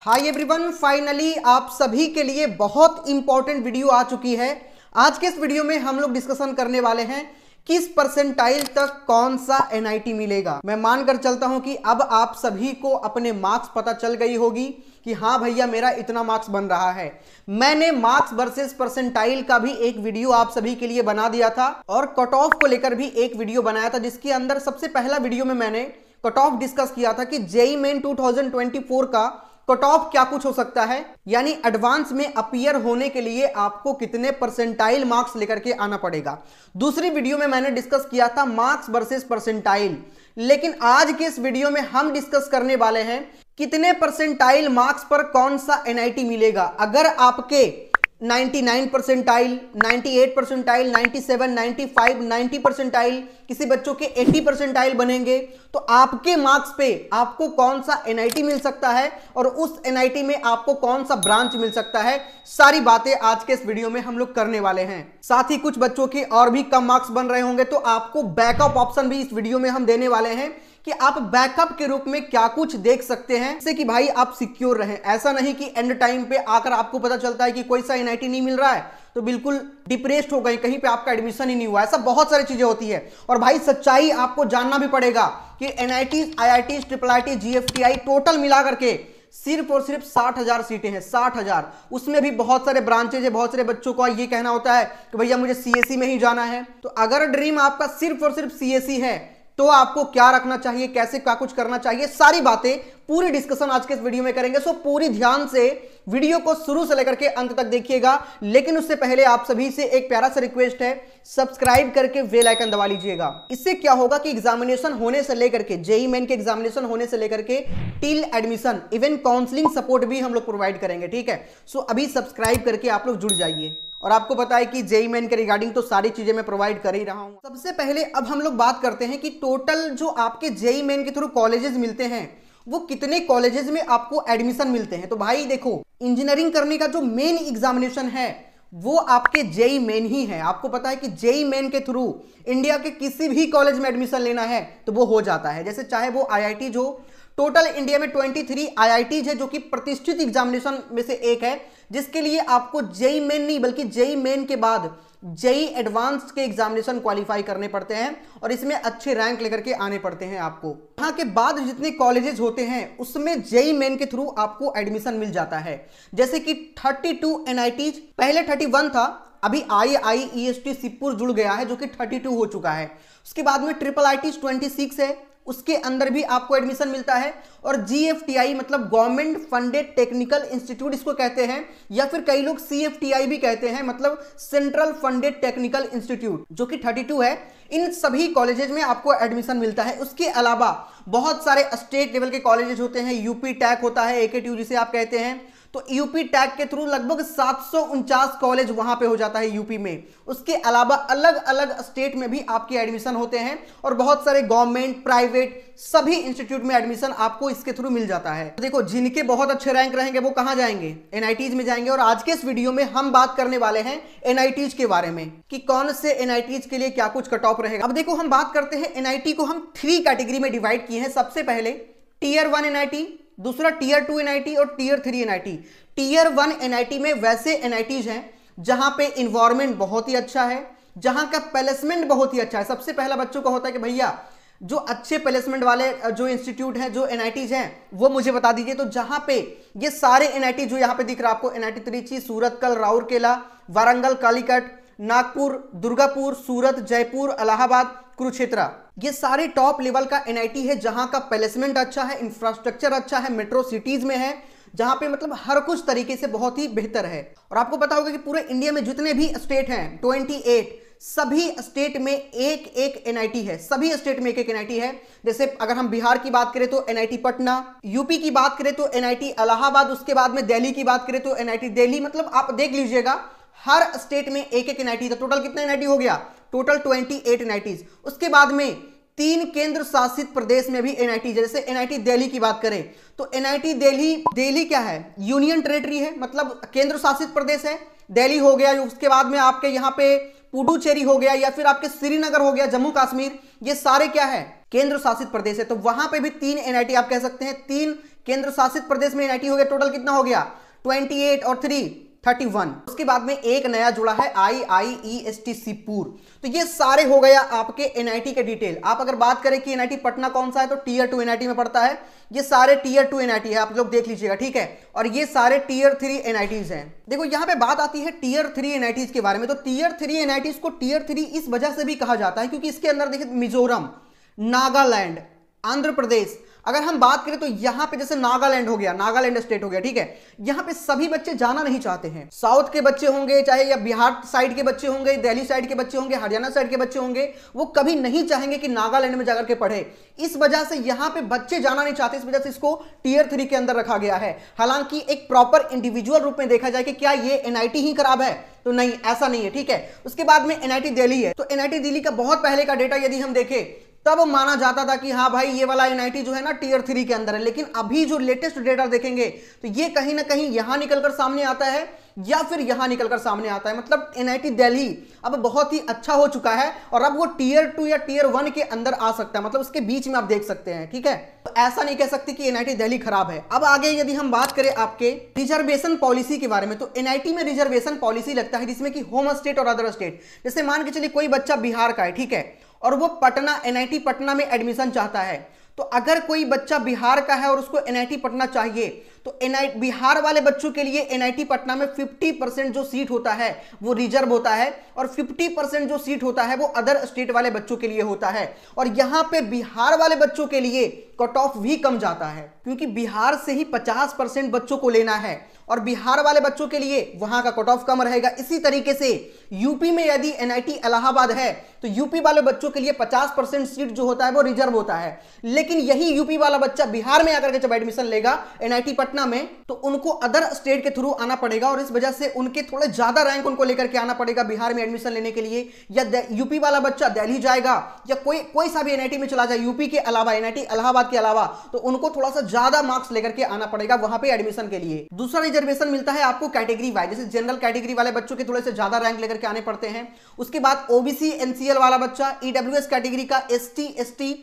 Hi everyone, finally आप सभी के लिए बहुत इंपॉर्टेंट वीडियो आ चुकी है। आज के इस वीडियो में हम लोग डिस्कशन करने वाले हैं किस परसेंटाइल तक कौन सा एनआईटी मिलेगा। मैं मानकर चलता हूं कि अब आप सभी को अपने मार्क्स पता चल गई होगी कि हाँ भैया मेरा इतना मार्क्स बन रहा है। मैंने मार्क्स वर्सेस परसेंटाइल का भी एक वीडियो आप सभी के लिए बना दिया था और कट ऑफ को लेकर भी एक वीडियो बनाया था, जिसके अंदर सबसे पहला वीडियो में मैंने कट ऑफ डिस्कस किया था कि जेईई मेन 2024 का कट ऑफ क्या कुछ हो सकता है, यानी एडवांस में अपीयर होने के लिए आपको कितने परसेंटाइल मार्क्स लेकर के आना पड़ेगा। दूसरी वीडियो में मैंने डिस्कस किया था मार्क्स वर्सेस परसेंटाइल, लेकिन आज के इस वीडियो में हम डिस्कस करने वाले हैं कितने परसेंटाइल मार्क्स पर कौन सा एनआईटी मिलेगा। अगर आपके 99 परसेंटाइल, 98 परसेंटाइल, 97, 95, 90 परसेंटाइल, किसी बच्चों के 80 परसेंटाइल बनेंगे तो आपके मार्क्स पे आपको कौन सा एनआईटी मिल सकता है और उस एनआईटी में आपको कौन सा ब्रांच मिल सकता है, सारी बातें आज के इस वीडियो में हम लोग करने वाले हैं। साथ ही कुछ बच्चों के और भी कम मार्क्स बन रहे होंगे तो आपको बैकअप ऑप्शन भी इस वीडियो में हम देने वाले हैं कि आप बैकअप के रूप में क्या कुछ देख सकते हैं, जिससे कि भाई आप सिक्योर रहें। ऐसा नहीं कि एंड टाइम पे आकर आपको पता चलता है कि कोई सा एनआईटी नहीं मिल रहा है तो बिल्कुल डिप्रेस्ड हो गए, कहीं पे आपका एडमिशन ही नहीं हुआ। ऐसा बहुत सारी चीजें होती है और भाई सच्चाई आपको जानना भी पड़ेगा कि NIT, IIT, triple IT, GFTI total मिला करके सिर्फ और सिर्फ 60,000 सीटें हैं। 60,000, उसमें भी बहुत सारे ब्रांचेज है। बहुत सारे बच्चों को ये कहना होता है कि भैया मुझे सीएसई में ही जाना है। तो अगर ड्रीम आपका सिर्फ और सिर्फ सीएसई है तो आपको क्या रखना चाहिए, कैसे क्या कुछ करना चाहिए, सारी बातें पूरी डिस्कशन आज के इस वीडियो में करेंगे। सो पूरी ध्यान से वीडियो को शुरू से लेकर के अंत तक देखिएगा। लेकिन उससे पहले आप सभी से एक प्यारा सा रिक्वेस्ट है, सब्सक्राइब करके बेल आइकन दबा लीजिएगा। इससे क्या होगा कि एग्जामिनेशन होने से लेकर के, जेईई मेन के एग्जामिनेशन होने से लेकर के till admission, even counselling support भी हम लोग प्रोवाइड करेंगे। ठीक है, सो अभी सब्सक्राइब करके आप लोग जुड़ जाइए। और आपको पता है कि जेईई मेन के रिगार्डिंग तो सारी चीजें मैं प्रोवाइड कर ही रहा हूं। सबसे पहले अब हम लोग बात करते हैं कि टोटल जो आपके जेईई मेन के थ्रू कॉलेजेस मिलते हैं वो कितने कॉलेजेस में आपको एडमिशन मिलते हैं। तो भाई देखो, इंजीनियरिंग करने का जो मेन एग्जामिनेशन है वो आपके जेईई मेन ही है। आपको पता है कि जेईई मेन के थ्रू इंडिया के किसी भी कॉलेज में एडमिशन लेना है तो वो हो जाता है। जैसे चाहे वो आईआईटी, जो टोटल इंडिया में 23 आईआईटीज है जो कि प्रतिष्ठित एग्जामिनेशन में से एक है, जिसके लिए आपको जेईई मेन नहीं बल्कि जेईई मेन के बाद जेईई एडवांस के एग्जामिनेशन क्वालिफाई करने पड़ते हैं और इसमें अच्छे रैंक लेकर के आने पड़ते हैं आपको। यहाँ के बाद जितने कॉलेजेस होते हैं उसमें जेईई मेन के थ्रू आपको एडमिशन मिल जाता है। जैसे कि 32 एनआईटीज, पहले 31 था, अभी IIEST सिप्पुर जुड़ गया है जो कि 32 हो चुका है। उसके बाद में ट्रिपल आईटी 26 है, उसके अंदर भी आपको एडमिशन मिलता है। और जीएफटीआई मतलब गवर्नमेंट फंडेड टेक्निकल इंस्टीट्यूट इसको कहते हैं, या फिर कई लोग सीएफटीआई भी कहते हैं, मतलब सेंट्रल फंडेड टेक्निकल इंस्टीट्यूट, जो कि 32 है। इन सभी कॉलेजेस में आपको एडमिशन मिलता है। उसके अलावा बहुत सारे स्टेट लेवल के कॉलेजेस होते हैं, यूपी टैक होता है, एकेटीयू जिसे आप कहते हैं, तो यूपी टैग के थ्रू लगभग 749 कॉलेज वहां पे हो जाता है यूपी में। उसके अलावा अलग अलग स्टेट में भी आपके एडमिशन होते हैं और बहुत सारे गवर्नमेंट, प्राइवेट सभी इंस्टीट्यूट में एडमिशन आपको इसके थ्रू मिल जाता है। तो देखो, जिनके बहुत अच्छे रैंक रहेंगे वो कहां जाएंगे, एनआईटीज में जाएंगे। और आज के इस वीडियो में हम बात करने वाले हैं एनआईटीज के बारे में कि कौन से एनआईटीज के लिए क्या कुछ कट ऑफ रहेगा। अब देखो, हम बात करते हैं एनआईटी को हम 3 कैटेगरी में डिवाइड किए हैं। सबसे पहले टीयर 1 एनआईटी, दूसरा टीयर 2 एनआईटी और टीयर 3 एनआईटी। टीयर 1 एनआईटी में वैसे एनआईटीज हैं जहां पे इन्वायरमेंट बहुत ही अच्छा है, जहां का प्लेसमेंट बहुत ही अच्छा है। सबसे पहला बच्चों का होता है कि भैया जो अच्छे प्लेसमेंट वाले जो इंस्टीट्यूट हैं, जो एनआईटीज हैं, वो मुझे बता दीजिए। तो जहां पे ये सारे एनआईटी जो यहां पे दिख रहा है आपको, एनआईटी त्रिची, सूरतकल, राउरकेला, वारंगल, कालीकट, नागपुर, दुर्गापुर, सूरत, जयपुर, इलाहाबाद, कुरुक्षेत्र, ये सारे टॉप लेवल का एनआईटी है जहां का प्लेसमेंट अच्छा है, इंफ्रास्ट्रक्चर अच्छा है, मेट्रो सिटीज में है, जहां पे मतलब हर कुछ तरीके से बहुत ही बेहतर है। और आपको पता होगा कि पूरे इंडिया में जितने भी स्टेट हैं 28, सभी स्टेट में एक एक एनआईटी है। सभी स्टेट में एक एक एनआईटी है। जैसे अगर हम बिहार की बात करें तो एनआईटी पटना, यूपी की बात करें तो एनआईटी इलाहाबाद, उसके बाद में दिल्ली की बात करें तो एनआईटी दिल्ली। मतलब आप देख लीजिएगा हर स्टेट में एक एक एनआईटी था। टोटल कितना एनआईटी हो गया, टोटल 28 एनआईटीज। उसके बाद में 3 केंद्र शासित प्रदेश में भी एनआईटी, जैसे एनआईटी दिल्ली की बात करें तो एनआईटी दिल्ली क्या है, यूनियन टेरिटरी है, मतलब केंद्र शासित प्रदेश है। दिल्ली हो गया, उसके बाद में आपके यहाँ पे पुडुचेरी हो गया, या फिर आपके श्रीनगर हो गया, जम्मू कश्मीर, ये सारे क्या है केंद्र शासित प्रदेश है, तो वहां पे भी 3 एनआईटी आप कह सकते हैं, 3 केंद्र शासित प्रदेश में एनआईटी हो गया। टोटल कितना हो गया? 28 और 3 31। उसके बाद में एक नया जुड़ा है IIEST सिपुर। तो ये सारे हो गया आपके एनआईटी के डिटेल। आप अगर बात करें कि एनआईटी पटना कौन सा है, तो टीयर 2 एनआईटी में पड़ता है। ये सारे टीयर 2 एनआईटी है, आप लोग देख लीजिएगा, ठीक है। और ये सारे टीयर 3 एनआईटीज हैं। देखो यहां पे बात आती है टीयर 3 एनआईटीज के बारे में। तो टीयर 3 एनआईटीज को टीयर 3 इस वजह से भी कहा जाता है क्योंकि इसके अंदर देखिए मिजोरम, नागालैंड, आंध्र प्रदेश, अगर हम बात करें तो यहां पे जैसे नागालैंड हो गया, नागालैंड स्टेट हो गया, ठीक है। यहां पे सभी बच्चे जाना नहीं चाहते हैं। साउथ के बच्चे होंगे चाहे या बिहार साइड के बच्चे होंगे, दिल्ली साइड के बच्चे होंगे, हरियाणा साइड के बच्चे होंगे, वो कभी नहीं चाहेंगे कि नागालैंड में जाकर के पढ़े। इस वजह से यहां पे बच्चे जाना नहीं चाहते, इस वजह से इसको टीयर 3 के अंदर रखा गया है। हालांकि एक प्रॉपर इंडिविजुअल रूप में देखा जाए कि क्या ये एनआईटी ही खराब है, तो नहीं, ऐसा नहीं है, ठीक है। उसके बाद में एनआईटी दिल्ली है। तो एनआईटी दिल्ली का बहुत पहले का डेटा यदि हम देखें तब माना जाता था कि हाँ भाई ये वाला एनआईटी जो है ना टीयर 3 के अंदर है। लेकिन अभी जो लेटेस्ट डेटा देखेंगे तो ये कहीं ना कहीं यहां निकलकर सामने आता है या फिर यहां निकलकर सामने आता है। मतलब एनआईटी दिल्ली अब बहुत ही अच्छा हो चुका है और अब वो टीयर 2 या टीयर 1 के अंदर आ सकता है, मतलब उसके बीच में आप देख सकते हैं, ठीक है। तो ऐसा नहीं कह सकते कि एनआईटी दिल्ली खराब है। अब आगे यदि हम बात करें आपके रिजर्वेशन पॉलिसी के बारे में, तो एनआईटी में रिजर्वेशन पॉलिसी लगता है जिसमें कि होम स्टेट और अदर स्टेट, जैसे मान के चलिए कोई बच्चा बिहार का है, ठीक है, और वो पटना एनआईटी पटना में एडमिशन चाहता है। तो अगर कोई बच्चा बिहार का है और उसको एनआईटी पटना चाहिए तो एनआईटी बिहार वाले बच्चों के लिए एनआईटी पटना में 50% जो सीट होता है वो रिजर्व होता है और 50% जो सीट होता है वो अदर स्टेट वाले बच्चों के लिए होता है। और यहां पे बिहार वाले बच्चों के लिए कट ऑफ भी कम जाता है क्योंकि बिहार से ही 50% बच्चों को लेना है और बिहार वाले बच्चों के लिए वहां का कट ऑफ कम रहेगा। इसी तरीके से यूपी में यदि एनआईटी इलाहाबाद है तो यूपी वाले बच्चों के लिए 50% सीट जो होता है वो रिजर्व होता है। लेकिन यही यूपी वाला बच्चा बिहार में आकर के जब एडमिशन लेगा एनआईटी पटना में तो उनको अदर स्टेट के थ्रू आना पड़ेगा और इस वजह से उनके थोड़े ज्यादा रैंक उनको लेकर के आना पड़ेगा बिहार में एडमिशन लेने के लिए। या यूपी वाला बच्चा दिल्ली जाएगा या कोई सा भी एनआईटी में चला जाए यूपी के अलावा, एनआईटी इलाहाबाद के अलावा, तो उनको थोड़ा सा ज्यादा मार्क्स लेकर के आना पड़ेगा वहां पे एडमिशन के लिए। दूसरा रिजर्वेशन मिलता है आपको कैटेगरी वाइज, जैसे जनरल कैटेगरी वाले बच्चों के थोड़े से ज्यादा रैंक लेकर के आने पड़ते हैं। उसके बाद ओबीसी एनसीएल वाला बच्चा, ईडब्ल्यूएस कैटेगरी का, एसटी एसटी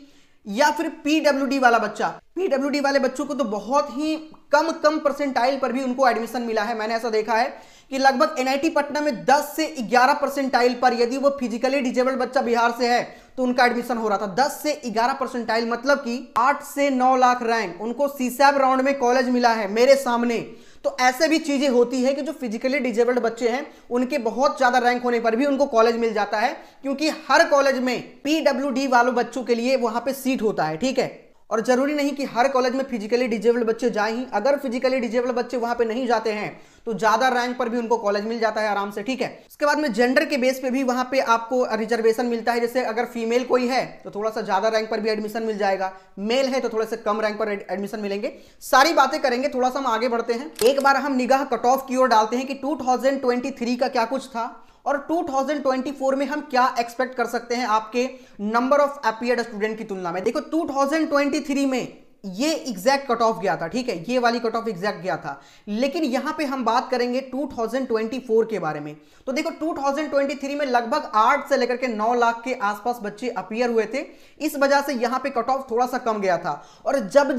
या फिर पीडब्ल्यूडी वाला बच्चा, पीडब्ल्यूडी वाले बच्चों को तो बहुत ही कम परसेंटाइल पर भी उनको एडमिशन मिला है। मैंने ऐसा देखा है कि लगभग एनआईटी पटना में 10 से 11 परसेंटाइल पर यदि वो फिजिकली डिजेबल्ड बच्चा बिहार से है तो उनका एडमिशन हो रहा था। 10 से 11 परसेंटाइल मतलब कि 8 से 9 लाख रैंक उनको सीसैब राउंड में कॉलेज मिला है मेरे सामने। तो ऐसे भी चीजें होती है कि जो फिजिकली डिजेबल्ड बच्चे हैं उनके बहुत ज्यादा रैंक होने पर भी उनको कॉलेज मिल जाता है क्योंकि हर कॉलेज में पीडब्ल्यूडी वालों बच्चों के लिए वहां पे सीट होता है, ठीक है। और जरूरी नहीं कि हर कॉलेज में फिजिकली डिजेबल्ड बच्चे जाएं ही, अगर फिजिकली डिजेबल्ड बच्चे वहां पे नहीं जाते हैं तो ज्यादा रैंक पर भी उनको कॉलेज मिल जाता है आराम से, ठीक है। उसके बाद में जेंडर के बेस पे भी वहां पे आपको रिजर्वेशन मिलता है। जैसे अगर फीमेल कोई है तो थोड़ा सा ज्यादा रैंक पर भी एडमिशन मिल जाएगा, मेल है तो थोड़े से कम रैंक पर एडमिशन मिलेंगे। सारी बातें करेंगे, थोड़ा सा हम आगे बढ़ते हैं। एक बार हम निगाह कट ऑफ की ओर डालते हैं कि 2023 का क्या कुछ था और 2024 में हम क्या एक्सपेक्ट कर सकते हैं आपके नंबर ऑफ अपीयर्ड स्टूडेंट की तुलना में। देखो 2023 में ये एग्जैक्ट कट ऑफ गया था, ठीक है, ये वाली कट ऑफ एग्जैक्ट गया था। लेकिन यहां पे हम बात करेंगे 2024 के बारे में। तो देखो 2023 में लगभग 8 से लेकर के 9 लाख के आसपास बच्चे अपीयर हुए थे। इस वजह से यहां पे कट ऑफ थोड़ा सा कम गया था और जब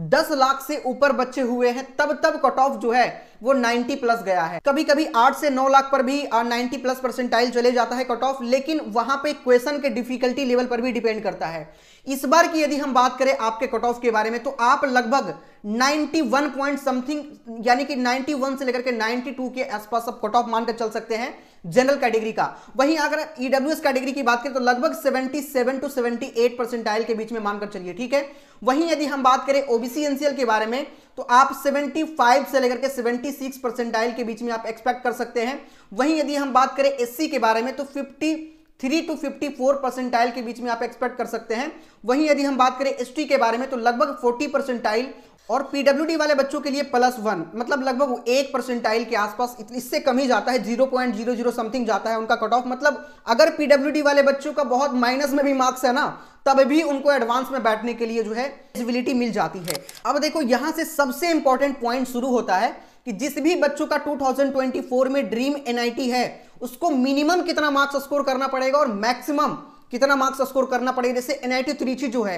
10 लाख से ऊपर बच्चे हुए हैं तब कट ऑफ जो है वो 90 प्लस गया है। कभी कभी 8 से 9 लाख पर भी 90 प्लस परसेंटाइल चले जाता है कट ऑफ, लेकिन वहां पे क्वेश्चन के डिफिकल्टी लेवल पर भी डिपेंड करता है। इस बार की यदि हम बात करें आपके कट ऑफ के बारे में तो आप लगभग 91 पॉइंट समथिंग यानी कि 91 से लेकर के 92 के आसपास आप कट ऑफ मानकर चल सकते हैं जनरल कैटेगरी का। वहीं अगर ईडब्ल्यूएस कैटेगरी की बात करें तो लगभग 77 to 78 परसेंटाइल के बीच में मानकर चलिए, ठीक है। वहीं यदि हम बात करें ओबीसी एनसीएल के बारे में तो आप 75 से लेकर के 76 परसेंटाइल के बीच में आप एक्सपेक्ट कर सकते हैं। वहीं यदि हम बात करें एससी के बारे में तो 53 to 54 परसेंटाइल के बीच में आप एक्सपेक्ट कर सकते हैं। वहीं यदि हम बात करें एसटी के बारे में तो लगभग 40 परसेंटाइल और पीडब्ल्यूडी वाले बच्चों के लिए +1 मतलब लगभग 1 परसेंटाइल के आसपास, इससे कम ही जाता है, 0.00 समथिंग जाता है उनका कट ऑफ। मतलब अगर पीडब्ल्यूडी वाले बच्चों का बहुत माइनस में भी मार्क्स है ना तब भी उनको एडवांस में बैठने के लिए जो है एलिजिबिलिटी मिल जाती है। अब देखो यहां से सबसे इंपॉर्टेंट पॉइंट शुरू होता है कि जिस भी बच्चों का 2024 में ड्रीम एनआईटी है उसको मिनिमम कितना मार्क्स स्कोर करना पड़ेगा और मैक्सिमम कितना मार्क्स स्कोर करना पड़ेगा। जैसे एनआईटी त्रिची जो है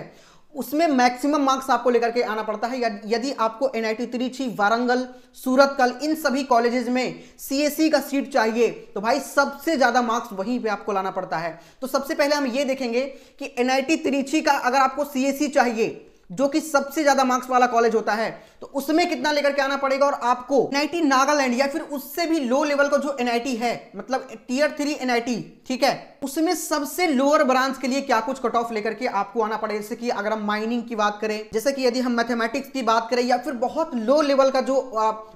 उसमें मैक्सिमम मार्क्स आपको लेकर के आना पड़ता है। यदि आपको एनआईटी त्रिची, वारंगल, सूरतकल इन सभी कॉलेजेस में सीएससी का सीट चाहिए तो भाई सबसे ज्यादा मार्क्स वहीं पे आपको लाना पड़ता है। तो सबसे पहले हम ये देखेंगे कि एनआईटी त्रिची का अगर आपको सीएससी चाहिए जो कि सबसे ज्यादा मार्क्स वाला कॉलेज होता है तो उसमें कितना लेकर के आना पड़ेगा। और आपको एनआईटी नागालैंड या फिर उससे भी लो लेवल का जो एनआईटी है, मतलब टियर 3 एनआईटी, ठीक है, उसमें सबसे लोअर ब्रांच के लिए क्या कुछ कट ऑफ लेकर के आपको आना पड़ेगा। जैसे कि अगर हम माइनिंग की बात करें, जैसे कि यदि हम मैथमेटिक्स की बात करें या फिर बहुत लो लेवल का जो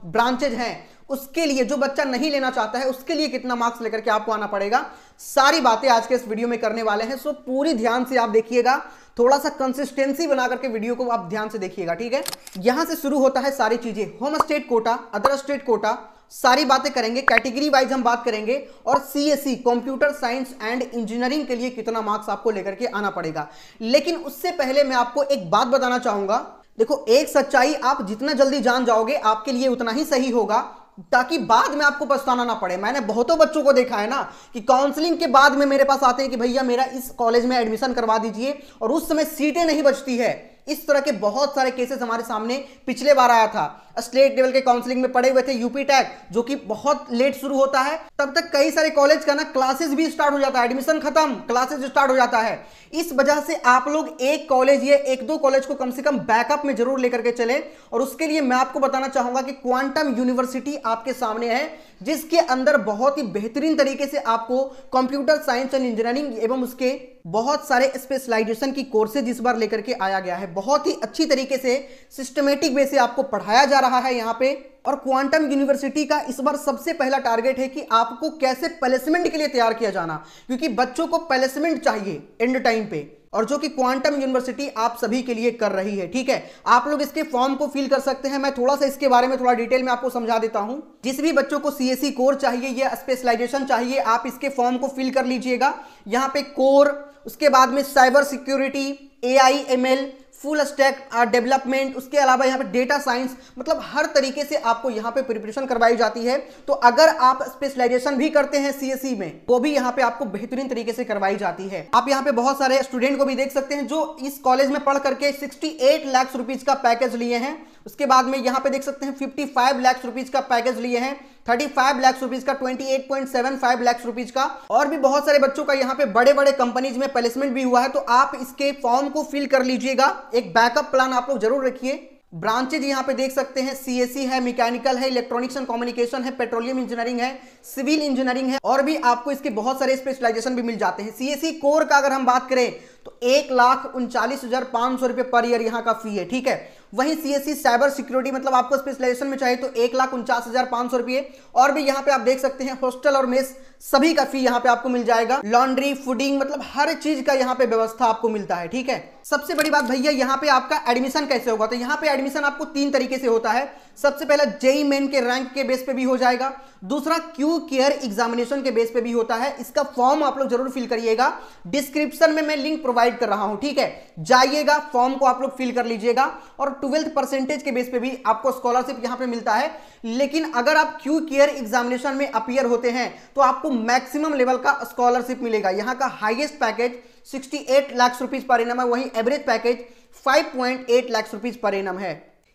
ब्रांचेज हैं उसके लिए, जो बच्चा नहीं लेना चाहता है उसके लिए कितना मार्क्स लेकर के आपको आना पड़ेगा, सारी बातें आज के इस वीडियो में करने वाले हैं। सो पूरी ध्यान से आप देखिएगा, थोड़ा सा कंसिस्टेंसी बना करके वीडियो को आप ध्यान से देखिएगा, ठीक है। यहां से शुरू होता है सारी चीजें, home state quota, other state quota, सारी बातें करेंगे, कैटेगरी वाइज हम बात करेंगे, और CSC computer science and engineering के लिए कितना मार्क्स आपको लेकर के आना पड़ेगा। लेकिन उससे पहले मैं आपको एक बात बताना चाहूंगा। देखो, एक सच्चाई आप जितना जल्दी जान जाओगे आपके लिए उतना ही सही होगा, ताकि बाद में आपको पछताना ना पड़े। मैंने बहुतों बच्चों को देखा है ना कि काउंसलिंग के बाद में मेरे पास आते हैं कि भैया मेरा इस कॉलेज में एडमिशन करवा दीजिए, और उस समय सीटें नहीं बचती है। इस तरह के बहुत सारे केसेस हमारे सामने पिछले बार आया था। स्टेट लेवल के काउंसलिंग में पड़े हुए थे, यूपी टैग जो कि बहुत लेट शुरू होता है, तब तक कई सारे कॉलेज का ना क्लासेस भी स्टार्ट हो जाता है, एडमिशन खत्म, क्लासेस स्टार्ट हो जाता है। इस वजह से आप लोग एक कॉलेज या एक दो कॉलेज को कम से कम बैकअप में जरूर लेकर के चले। और उसके लिए मैं आपको बताना चाहूंगा कि क्वांटम यूनिवर्सिटी आपके सामने है, जिसके अंदर बहुत ही बेहतरीन तरीके से आपको कंप्यूटर साइंस एंड इंजीनियरिंग एवं उसके बहुत सारे स्पेशलाइजेशन की कोर्सेज इस बार लेकर के आया गया है। बहुत ही अच्छी तरीके से सिस्टमेटिक वे से आपको पढ़ाया जा रहा है यहाँ पे। और क्वांटम यूनिवर्सिटी का इस बार सबसे पहला टारगेट है कि आपको कैसे प्लेसमेंट के लिए तैयार किया जाना, क्योंकि बच्चों को प्लेसमेंट चाहिए एंड टाइम पे, और जो कि क्वांटम यूनिवर्सिटी आप सभी के लिए कर रही है, ठीक है। आप लोग इसके फॉर्म को फिल कर सकते हैं। मैं थोड़ा सा इसके बारे में थोड़ा डिटेल में आपको समझा देता हूं। जिस भी बच्चों को सीएससी कोर चाहिए या स्पेशलाइजेशन चाहिए, आप इसके फॉर्म को फिल कर लीजिएगा। यहां पे कोर, उसके बाद में cyber security, AIML, full stack development, उसके अलावा यहाँ पे डेटा साइंस, मतलब हर तरीके से आपको यहाँ पे प्रिपरेशन करवाई जाती है। तो अगर आप स्पेशलाइजेशन भी करते हैं सीएससी में, वो भी यहाँ पे आपको बेहतरीन तरीके से करवाई जाती है। आप यहाँ पे बहुत सारे स्टूडेंट को भी देख सकते हैं जो इस कॉलेज में पढ़ करके 68 लाख रुपीज का पैकेज लिए हैं। उसके बाद में यहाँ पे देख सकते हैं 55 लाख रुपीज का पैकेज लिए हैं, 35 लाख रुपीज का, 28.75 लाख रुपीज का, और भी बहुत सारे बच्चों का यहाँ पे बड़े बड़े कंपनीज में प्लेसमेंट भी हुआ है। तो आप इसके फॉर्म को फिल कर लीजिएगा, एक बैकअप प्लान आप लोग जरूर रखिए। ब्रांचेज यहाँ पे देख सकते हैं, सीएससी है, मैकेनिकल है, इलेक्ट्रॉनिक्स एंड कम्युनिकेशन है, पेट्रोलियम इंजीनियरिंग है, सिविल इंजीनियरिंग है, और भी आपको इसके बहुत सारे स्पेशलाइजेशन भी मिल जाते हैं। सीएससी कोर का अगर हम बात करें तो 1,39,500 रुपए पर ईयर यहाँ का फी है, ठीक है। वहीं सीएससी साइबर सिक्योरिटी, मतलब आपको स्पेशलाइजेशन में चाहिए तो 1,49,500 रुपए, और भी यहाँ पे आप देख सकते हैं हॉस्टल और मेस सभी का फी यहाँ पे आपको मिल जाएगा। लॉन्ड्री, फूडिंग, मतलब हर चीज का यहाँ पे व्यवस्था आपको मिलता है, ठीक है। सबसे बड़ी बात भैया, यहाँ पे आपका एडमिशन कैसे होगा, तो यहाँ पे एडमिशन आपको 3 तरीके से होता है। सबसे पहला जेईई मेन के रैंक के बेस पे भी हो जाएगा, दूसरा क्यू केयर एग्जामिनेशन के बेस पे भी होता है। इसका फॉर्म आप लोग जरूर फिल करिएगा, डिस्क्रिप्शन में मैं लिंक प्रोवाइड कर रहा हूं, ठीक है। जाइएगा, फॉर्म को आप लोग फिल कर लीजिएगा। और 12th परसेंटेज के बेस पे भी आपको स्कॉलरशिप यहां पे मिलता है। लेकिन अगर आप क्यू केयर एग्जामिनेशन में अपीयर होते हैं तो आपको मैक्सिमम लेवल का स्कॉलरशिप मिलेगा। यहां का highest package 68 lakh rupees per annum है, वहीं average package 5.8 lakh rupees per annum है।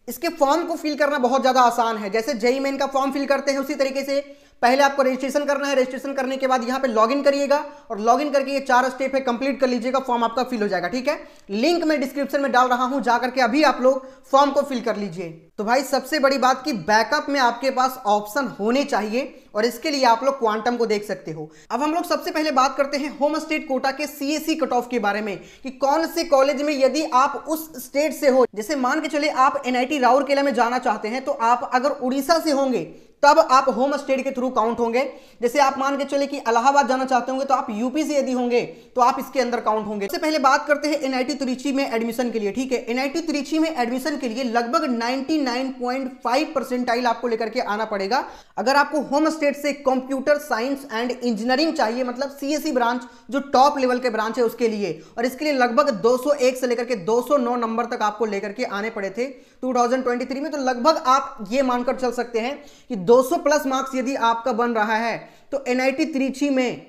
इसके फॉर्म को फिल करना बहुत ज्यादा आसान है। जैसे जेईई मेन का फॉर्म फिल करते हैं उसी तरीके से पहले आपको रजिस्ट्रेशन करना है। रजिस्ट्रेशन करने के बाद यहाँ पे लॉगिन करिएगा, और लॉगिन करके ये 4 स्टेप है, कंप्लीट कर लीजिएगा, फॉर्म आपका फिल हो जाएगा, ठीक है। लिंक मैं डिस्क्रिप्शन में डाल रहा हूं, जाकर के अभी आप लोग फॉर्म को फिल कर लीजिए। तो भाई सबसे बड़ी बात कि बैकअप में आपके पास ऑप्शन होने चाहिए, और इसके लिए आप लोग क्वांटम को देख सकते हो। अब हम लोग सबसे पहले बात करते हैं होम स्टेट कोटा के सीएससी कट ऑफ के बारे में, कि कौन से कॉलेज में यदि आप उस स्टेट से हो, जैसे मान के चले आप एनआईटी राउरकेला में जाना चाहते हैं, तो आप अगर उड़ीसा से होंगे तब आप होम स्टेट के थ्रू काउंट होंगे। जैसे आप मान के चले कि इलाहाबाद जाना चाहते होंगे तो आप यूपी से यदि होंगे तो आप इसके अंदर काउंट होंगे। सबसे पहले बात करते हैं एनआईटी त्रिची में एडमिशन के लिए, ठीक है। एनआईटी त्रिची में एडमिशन के लिए लगभग 99.5 परसेंटाइल आपको लेकर के आना पड़ेगा। अगर आपको होम स्टेट से कंप्यूटर साइंस एंड इंजीनियरिंग चाहिए, मतलब सीएससी ब्रांच जो टॉप लेवल के ब्रांच है उसके लिए, और इसके लिए लगभग 201 से लेकर के 209 नंबर तक आपको लेकर के आने पड़े थे 2023 में। तो लगभग आप ये मानकर चल सकते हैं कि 200 प्लस मार्क्स यदि आपका बन रहा है तो एनआईटी त्रिची में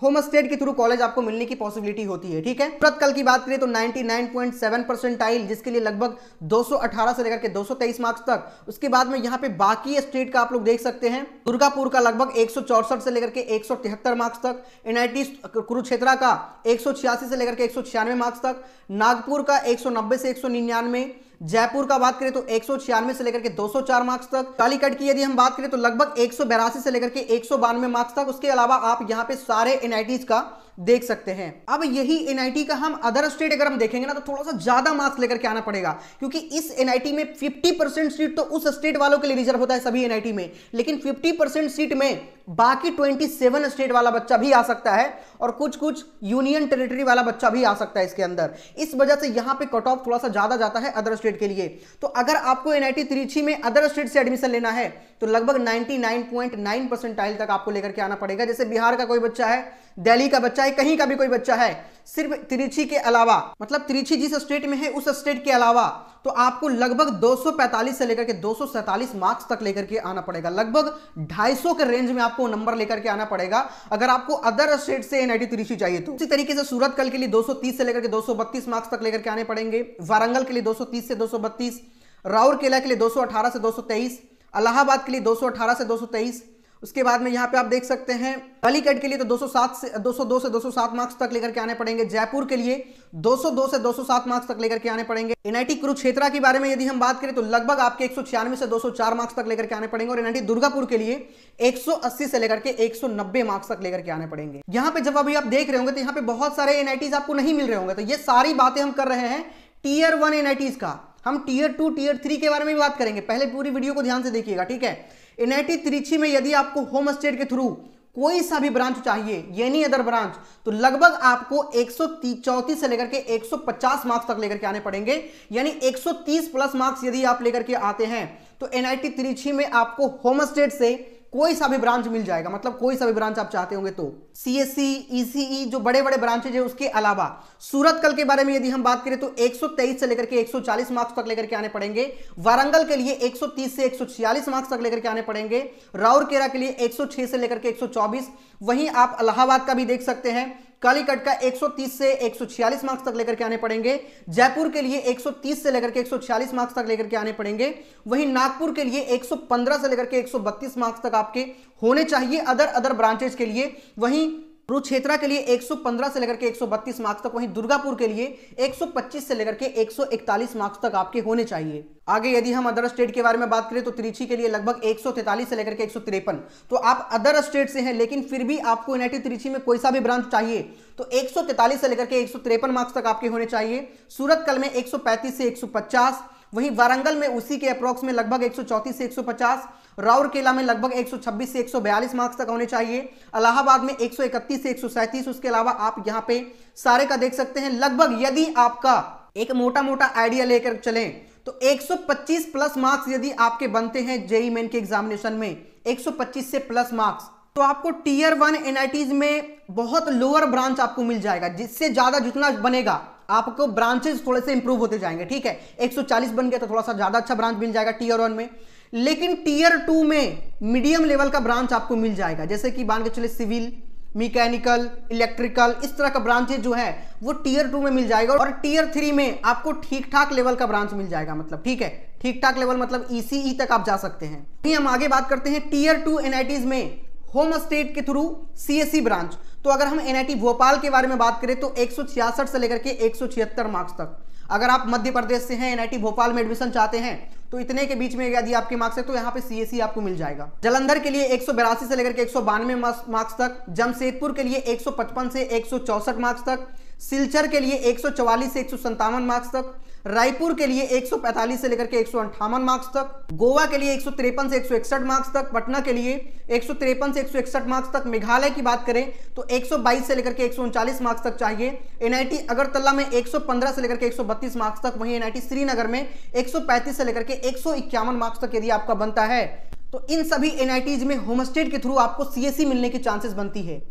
होम स्टेट के थ्रू कॉलेज आपको मिलने की पॉसिबिलिटी होती है। ठीक है, सूरत कल की बात करें तो 99.7 परसेंटाइल, जिसके लिए लगभग 218 से लेकर के 223 मार्क्स तक। उसके बाद में यहाँ पे बाकी स्टेट का आप लोग देख सकते हैं, दुर्गापुर का लगभग 164 से लेकर के 173 मार्क्स तक, NIT कुरुक्षेत्रा का 186 से लेकर के 196 मार्क्स तक, नागपुर का 190 से 199, जयपुर का बात करें तो 196 से लेकर के 204 मार्क्स तक, कालीकट की यदि हम बात करें तो लगभग 182 से लेकर के 192 मार्क्स तक। उसके अलावा आप यहां पे सारे NITs का देख सकते हैं। अब यही NIT का हम अदर स्टेट अगर हम देखेंगे ना तो थोड़ा सा ज्यादा मार्क्स लेकर के आना पड़ेगा, क्योंकि इस NIT में 50% सीट तो उस स्टेट वालों के लिए रिजर्व होता है सभी NIT में, लेकिन 50% सीट में बाकी 27 स्टेट वाला बच्चा भी आ सकता है और कुछ कुछ यूनियन टेरिटरी वाला बच्चा भी आ सकता है इसके अंदर। इस वजह से यहां पे कट ऑफ थोड़ा सा ज्यादा जाता है अदर स्टेट के लिए। तो अगर आपको NIT त्रिची में अदर स्टेट से एडमिशन लेना है तो लगभग 99.9 परसेंटाइल तक आपको लेकर के आना पड़ेगा। जैसे बिहार का कोई बच्चा है, दिल्ली का बच्चा है, कहीं का भी कोई बच्चा है, सिर्फ त्रिची के अलावा, मतलब त्रिची जिस स्टेट में है उस स्टेट के अलावा, तो आपको लगभग 245 से लेकर के 247 मार्क्स तक लेकर के आना पड़ेगा। लगभग 250 के रेंज में आपको नंबर लेकर के आना पड़ेगा अगर आपको अदर स्टेट से NIT त्रिची चाहिए तो। इसी तरीके से सूरत कल के लिए 230 से लेकर के 232 मार्क्स तक लेकर के आने पड़ेंगे, वारंगल के लिए 230 से 232, राउरकेला के लिए 218 से 223, इलाहाबाद के लिए 218 से 223। उसके बाद में यहां पे आप देख सकते हैं कालीकट के लिए तो 202 से 207 मार्क्स तक लेकर के आने पड़ेंगे, जयपुर के लिए 202 से 207 मार्क्स तक लेकर के आने पड़ेंगे। NIT कुरुक्षेत्रा के बारे में यदि हम बात करें तो लगभग आपके 196 से 204 मार्क्स तक लेकर के आने पड़ेंगे, और NIT दुर्गापुर के लिए 180 से लेकर के 190 मार्क्स तक लेकर के आने पड़ेंगे। यहाँ पे जब अभी आप देख रहे होंगे तो यहाँ पे बहुत सारे NITs आपको नहीं मिल रहे होंगे, तो ये सारी बातें हम कर रहे हैं टीयर 1 NITs का। हम टीयर 2 टीयर 3 के बारे में भी बात करेंगे, पहले पूरी वीडियो को ध्यान से देखिएगा। ठीक है, NIT त्रिची में यदि आपको होम स्टेट के थ्रू कोई सा भी ब्रांच चाहिए, एनी अदर ब्रांच, तो लगभग आपको 134 से लेकर के 150 मार्क्स तक लेकर के आने पड़ेंगे। यानी 130 प्लस मार्क्स यदि आप लेकर के आते हैं तो NIT त्रिची में आपको होम स्टेट से कोई सा भी ब्रांच मिल जाएगा, मतलब कोई सा भी ब्रांच आप चाहते होंगे तो। CSE, ECE जो बड़े बड़े ब्रांचेज है उसके अलावा सूरत कल के बारे में यदि हम बात करें तो 123 से लेकर के 140 मार्क्स तक लेकर के आने पड़ेंगे, वारंगल के लिए 130 से 146 मार्क्स तक लेकर के आने पड़ेंगे, राउरकेला के लिए 106 से लेकर के 124, वहीं आप इलाहाबाद का भी देख सकते हैं, कालीकट का 130 से 146 मार्क्स तक लेकर के आने पड़ेंगे, जयपुर के लिए 130 से लेकर के 146 मार्क्स तक लेकर के आने पड़ेंगे, वहीं नागपुर के लिए 115 से लेकर के 132 मार्क्स तक आपके होने चाहिए अदर ब्रांचेज के लिए, वहीं कुरुक्षेत्रा के लिए 115 से लेकर के 132 मार्क्स तक, वहीं दुर्गापुर के लिए 125 से लेकर के 141 मार्क्स तक आपके होने चाहिए। आगे यदि हम अदर स्टेट के बारे में बात करें तो त्रिची के लिए लगभग 143 से लेकर के 153। तो आप अदर स्टेट से हैं लेकिन फिर भी आपको NIT त्रिची में कोई सा भी ब्रांच चाहिए तो 143 से लेकर के 153 मार्क्स तक आपके होने चाहिए। सूरत कल में 135 से 150, वहीं वारंगल में उसी के अप्रॉक्स में लगभग 134 से 150, राउरकेला में लगभग 126 से 142 मार्क्स तक होने चाहिए, इलाहाबाद में 131 से 137। उसके अलावा आप यहां पे सारे का देख सकते हैं। लगभग यदि आपका एक मोटा मोटा आइडिया लेकर चलें तो 125 प्लस मार्क्स यदि आपके बनते हैं JEE मेन के एग्जामिनेशन में, 125 से प्लस मार्क्स, तो आपको टीयर 1 NITs में बहुत लोअर ब्रांच आपको मिल जाएगा। जिससे ज्यादा जितना बनेगा आपको ब्रांचेस थोड़े से इंप्रूव होते जाएंगे। ठीक है, 140 बन गया तो थोड़ा सा ज्यादा अच्छा ब्रांच मिल जाएगा टीयर 1 में, लेकिन टीयर 2 में मीडियम लेवल का ब्रांच आपको मिल जाएगा। जैसे कि मान के चले सिविल, मैकेनिकल, इलेक्ट्रिकल, इस तरह का ब्रांचेज जो है वो टीयर 2 में मिल जाएगा, और टीयर 3 में आपको ठीक ठाक लेवल का ब्रांच मिल जाएगा। मतलब ठीक है, ठीक ठाक लेवल मतलब ECE तक आप जा सकते हैं। वहीं हम आगे बात करते हैं टीयर 2 NITs में होम स्टेट के थ्रू CSE ब्रांच। तो अगर हम NIT भोपाल के बारे में बात करें तो 166 से लेकर के 176 मार्क्स तक। अगर आप मध्य प्रदेश से हैं, NIT भोपाल में एडमिशन चाहते हैं तो इतने के बीच में यदि आपके मार्क्स है तो यहाँ पे CSE आपको मिल जाएगा। जालंधर के लिए 182 से लेकर के 192 मार्क्स तक, जमशेदपुर के लिए 155 से 164 मार्क्स तक, सिलचर के लिए 144 से 157 मार्क्स तक, रायपुर के लिए 145 से लेकर के 158 मार्क्स तक, गोवा के लिए 153 से 161 मार्क्स तक, पटना के लिए 153 से 161 मार्क्स तक, मेघालय की बात करें तो 122 से लेकर के 139 मार्क्स तक चाहिए। NIT अगरतला में 115 से लेकर के 132 मार्क्स तक, वहीं NIT श्रीनगर में 135 से लेकर के 151 मार्क्स तक यदि आपका बनता है तो इन सभी NITs में होम स्टेट के थ्रू आपको CSE मिलने की चांसेस बनती है।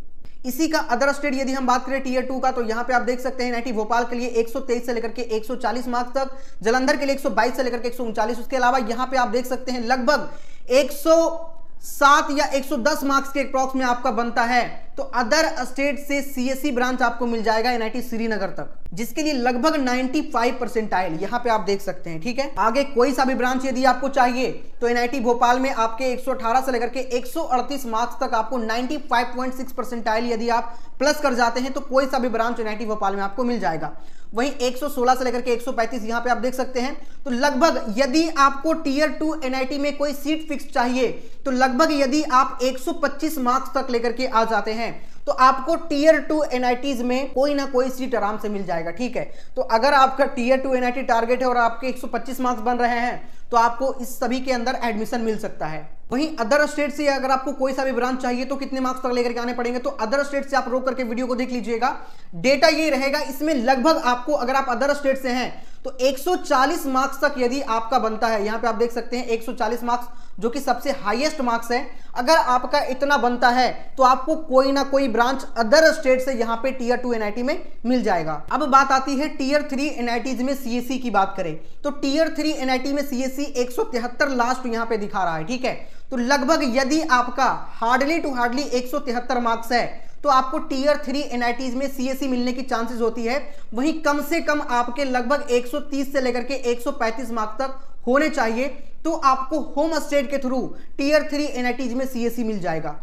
इसी का अदर स्टेट यदि हम बात करें टीयर 2 का तो यहाँ पे आप देख सकते हैं NIT भोपाल के लिए 123 से लेकर के 140 मार्क्स तक, जालंधर के लिए 122 से लेकर के 139। उसके अलावा यहाँ पे आप देख सकते हैं लगभग 107 या 110 मार्क्स के अप्रॉक्स में आपका बनता है तो अदर स्टेट से सीएससी ब्रांच आपको मिल जाएगा एनआईटी श्रीनगर तक, जिसके लिए लगभग 95 परसेंटाइल यहां पे आप देख सकते हैं। ठीक है, आगे कोई सा भी ब्रांच यदि आपको चाहिए तो एनआईटी भोपाल में आपके 118 से लेकर के 138 मार्क्स तक आपको 95.6 परसेंटाइल यदि आप प्लस कर जाते हैं तो कोई सा भी ब्रांच एनआईटी भोपाल में आपको मिल जाएगा। वहीं 116 से लेकर के 135 यहां पे आप देख सकते हैं। तो लगभग यदि आपको टीयर 2 एनआईटी में कोई सीट फिक्स चाहिए तो लगभग यदि आप 125 मार्क्स तक लेकर के आ जाते हैं तो आपको टीयर 2 एनआईटीज में कोई ना कोई सीट आराम से मिल जाएगा। ठीक है, तो अगर आपका टीयर 2 एनआईटी टारगेट है और आपके 125 मार्क्स बन रहे हैं तो आपको इस सभी के अंदर एडमिशन मिल सकता है। वहीं अदर स्टेट से अगर आपको कोई सा भी ब्रांच चाहिए तो कितने मार्क्स तक लेकर के आने पड़ेंगे, तो अदर स्टेट से आप रोक करके वीडियो को देख लीजिएगा। डेटा ये रहेगा, इसमें लगभग आपको अगर आप अदर स्टेट से हैं तो 140 मार्क्स तक यदि आपका बनता है, यहां पे आप देख सकते हैं 140 मार्क्स जो कि सबसे हाईएस्ट मार्क्स है, अगर आपका इतना बनता है तो आपको कोई ना कोई ब्रांच अदर स्टेट से यहां पे टीयर 2 एनआईटी में मिल जाएगा। अब बात आती है टीयर 3 एनआईटीज में सीएससी की बात करें तो टीयर 3 एनआईटी में सीएससी 173 लास्ट यहां पे दिखा रहा है। ठीक है, तो लगभग यदि आपका हार्डली टू हार्डली 173 मार्क्स है तो आपको टीयर 3 एनआईटीज में सीएससी मिलने की चांसेस होती है। वहीं कम से कम आपके लगभग 130 से लेकर के 135 मार्क्स तक होने चाहिए तो आपको होम स्टेट के थ्रू टीयर 3 एनआईटीज में सीएससी मिल जाएगा।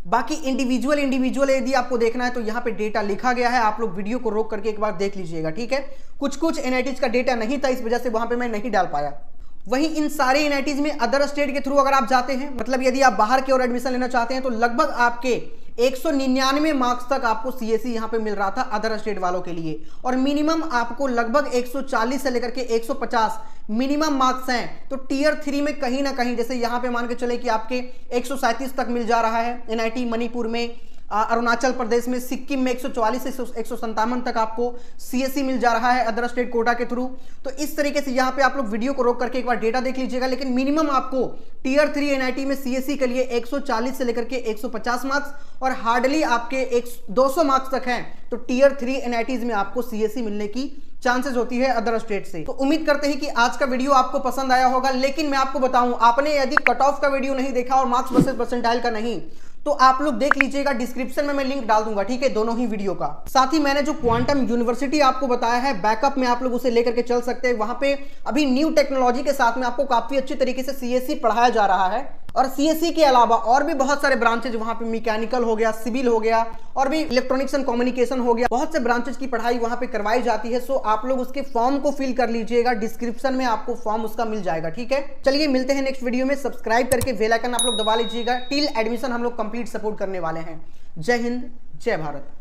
बाकी इंडिविजुअल यदि आपको देखना है तो यहां पे डेटा लिखा गया है, आप लोग वीडियो को रोक करके एक बार देख लीजिएगा। ठीक है, कुछ एनआईटीज का डेटा नहीं था, इस वजह से वहां पे मैं नहीं डाल पाया। वहीं इन सारे एनआईटीज में अदर स्टेट के थ्रू अगर आप जाते हैं, मतलब यदि आप बाहर की ओर एडमिशन लेना चाहते हैं तो लगभग आपके 199 मार्क्स तक आपको सीएससी यहां पे मिल रहा था अदर स्टेट वालों के लिए, और मिनिमम आपको लगभग 140 से लेकर के 150 मिनिमम मार्क्स हैं। तो टीयर 3 में कहीं ना कहीं जैसे यहां पे मान के चले कि आपके 137 तक मिल जा रहा है एनआईटी मणिपुर में, अरुणाचल प्रदेश में, सिक्किम में 144 से 157 तक आपको सीएससी मिल जा रहा है अदर स्टेट कोटा के थ्रू। तो इस तरीके से यहाँ पे आप लोग वीडियो को रोक करके एक बार डेटा देख लीजिएगा। लेकिन मिनिमम आपको टीयर 3 एनआईटी में सीएससी के लिए 140 से लेकर के 150 मार्क्स और हार्डली आपके 200 मार्क्स तक हैं तो टीयर 3 एनआईटीज में आपको सीएससी मिलने की चांसेस होती है अदर स्टेट से। तो उम्मीद करते हैं कि आज का वीडियो आपको पसंद आया होगा। लेकिन मैं आपको बताऊं, आपने यदि कट ऑफ का वीडियो नहीं देखा और मार्क्स वर्सेस परसेंटाइल का नहीं, तो आप लोग देख लीजिएगा, डिस्क्रिप्शन में मैं लिंक डाल दूंगा। ठीक है, दोनों ही वीडियो का। साथ ही मैंने जो क्वांटम यूनिवर्सिटी आपको बताया है बैकअप में आप लोग उसे लेकर के चल सकते हैं। वहां पे अभी न्यू टेक्नोलॉजी के साथ में आपको काफी अच्छी तरीके से सीएससी पढ़ाया जा रहा है, और सीएससी के अलावा और भी बहुत सारे ब्रांचेज वहां पे मैकेनिकल हो गया, सिविल हो गया, और भी इलेक्ट्रॉनिक्स एंड कम्युनिकेशन हो गया, बहुत से ब्रांचेज की पढ़ाई वहां पे करवाई जाती है। सो आप लोग उसके फॉर्म को फिल कर लीजिएगा, डिस्क्रिप्शन में आपको फॉर्म उसका मिल जाएगा। ठीक है, चलिए मिलते हैं नेक्स्ट वीडियो में। सब्सक्राइब करके बेल आइकन आप लोग दबा लीजिएगा। टिल एडमिशन हम लोग कंप्लीट सपोर्ट करने वाले हैं। जय हिंद, जय भारत।